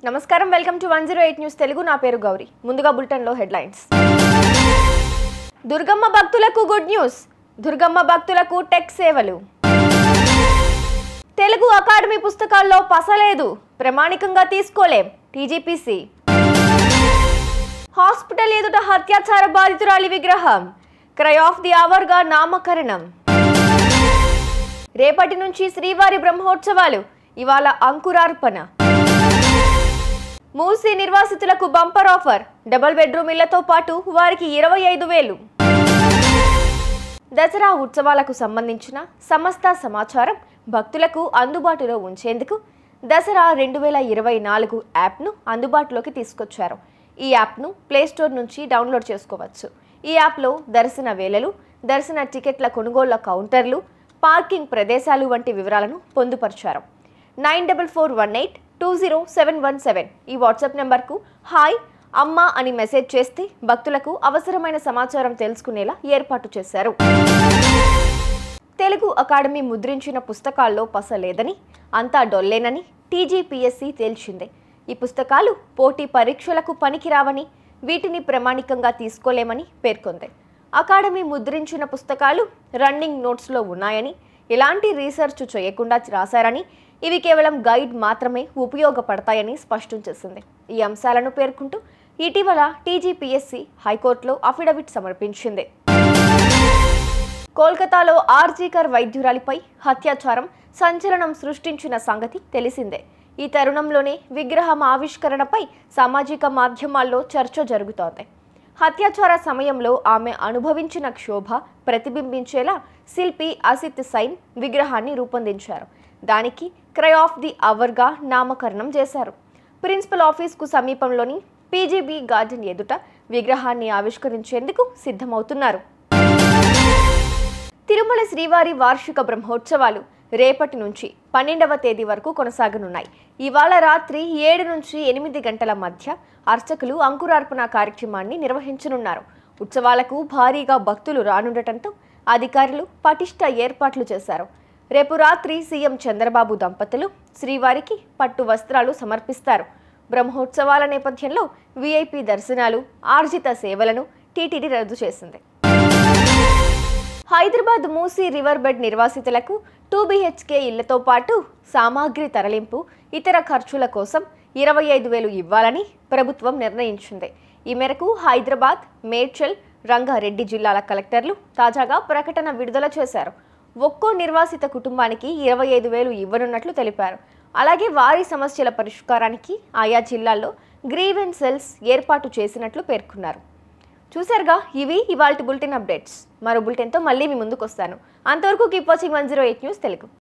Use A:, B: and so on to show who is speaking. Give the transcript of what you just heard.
A: నమస్కారం welcome to 108 news Telugu నా పేరు గౌరీ ముందుగా బులెటిన్ లో హెడ్లైన్స్ దుర్గమ్మ భక్తులకు గుడ్ న్యూస్ దుర్గమ్మ భక్తులకు టెక్ సేవలు తెలుగు అకాడమీ పుస్తకాల్లో పసలేదు ప్రామాణికంగా తీసుకోలేం టీజీపీసీ హాస్పిటల్ ఎదుట హత్యాచార బాధితురాలి విగ్రహం క్రై ఆఫ్ ది అవర్ గా నామకరణం రేపటి నుంచి శ్రీవారి బ్రహ్మోత్సవాలు ఇవాళ అంకురార్పణ మూసీ నిర్వాసితులకు బంపర్ ఆఫర్ డబుల్ బెడ్రూమ్ ఇళ్లతో పాటు వారికి 25,000 దసరా ఉత్సవాలకు సంబంధించిన సమస్త సమాచారం భక్తులకు అందుబాటులో ఉంచేందుకు దసరా 2024 యాప్ను అందుబాటులోకి తీసుకొచ్చారు. ఈ యాప్ను ప్లేస్టోర్ నుంచి డౌన్లోడ్ చేసుకోవచ్చు. ఈ యాప్లో దర్శన వేళలు, దర్శన టికెట్ల కొనుగోళ్ల కౌంటర్లు, పార్కింగ్ ప్రదేశాలు వంటి వివరాలను పొందుపరిచారు. 9418207117 ఈ వాట్సాప్ నెంబర్కు హాయ్ అమ్మా అని మెసేజ్ చేస్తే భక్తులకు అవసరమైన సమాచారం తెలుసుకునేలా ఏర్పాటు చేశారు. తెలుగు అకాడమీ ముద్రించిన పుస్తకాల్లో పస లేదని, అంతా డొల్లేనని టీజీపీఎస్సీ తేల్చింది. ఈ పుస్తకాలు పోటీ పరీక్షలకు పనికిరావని, వీటిని ప్రామాణికంగా తీసుకోలేమని పేర్కొంది. అకాడమీ ముద్రించిన పుస్తకాలు రన్నింగ్ నోట్స్లో ఉన్నాయని, ఎలాంటి రీసెర్చ్ చేయకుండా రాశారని, ఇవి కేవలం గైడ్ మాత్రమే ఉపయోగపడతాయని స్పష్టం చేసింది. ఈ అంశాలను పేర్కొంటూ ఇటీవల టీజీపీఎస్సీ హైకోర్టులో అఫిడవిట్ సమర్పించింది. కోల్కతాలో ఆర్జీకర్ వైద్యురాలిపై హత్యాచారం సంచలనం సృష్టించిన సంగతి తెలిసిందే. ఈ తరుణంలోనే విగ్రహం ఆవిష్కరణపై సామాజిక మాధ్యమాల్లో చర్చ జరుగుతోంది. హత్యాచార సమయంలో ఆమె అనుభవించిన క్షోభ ప్రతిబింబించేలా శిల్పి అసిత్ సైన్ విగ్రహాన్ని రూపొందించారు. దానికి క్రై ఆఫ్ ది అవర్గా నామకరణం చేశారు. ప్రిన్సిపల్ ఆఫీస్కు సమీపంలోని పీజీబీ గార్డెన్ ఎదుట విగ్రహాన్ని ఆవిష్కరించేందుకు సిద్ధమవుతున్నారు. తిరుమల శ్రీవారి వార్షిక బ్రహ్మోత్సవాలు రేపటి నుంచి 12వ తేదీ వరకు కొనసాగనున్నాయి. ఇవాళ రాత్రి 7 నుంచి 8 గంటల మధ్య అర్చకులు అంకురార్పణ కార్యక్రమాన్ని నిర్వహించనున్నారు. ఉత్సవాలకు భారీగా భక్తులు రానుండటంతో అధికారులు పటిష్ట ఏర్పాట్లు చేశారు. రేపు రాత్రి సీఎం చంద్రబాబు దంపతులు శ్రీవారికి పట్టు వస్త్రాలు సమర్పిస్తారు. బ్రహ్మోత్సవాల నేపథ్యంలో వీఐపీ దర్శనాలు, ఆర్జిత సేవలను టీటీడీ రద్దు చేసింది. హైదరాబాద్ మూసీ రివర్ బెడ్ నిర్వాసితులకు 2 BHK ఇళ్లతో పాటు సామాగ్రి తరలింపు, ఇతర ఖర్చుల కోసం 25,000 ఇవ్వాలని ప్రభుత్వం నిర్ణయించింది. ఈ మేరకు హైదరాబాద్, మేడ్చల్, రంగారెడ్డి జిల్లాల కలెక్టర్లు తాజాగా ప్రకటన విడుదల చేశారు. ఒక్కో నిర్వాసిత కుటుంబానికి 25,000 ఇవ్వనున్నట్లు తెలిపారు. అలాగే వారి సమస్యల పరిష్కారానికి ఆయా జిల్లాల్లో గ్రీవెన్స్ సెల్స్ ఏర్పాటు చేసినట్లు పేర్కొన్నారు. చూసారుగా, ఇవి ఇవాల్టి బులెటిన్ అప్డేట్స్. మరో బులెటిన్తో మళ్ళీ మీ ముందుకు వస్తాను. అంతవరకు కీప్ వాచింగ్ 108 న్యూస్ తెలుగు.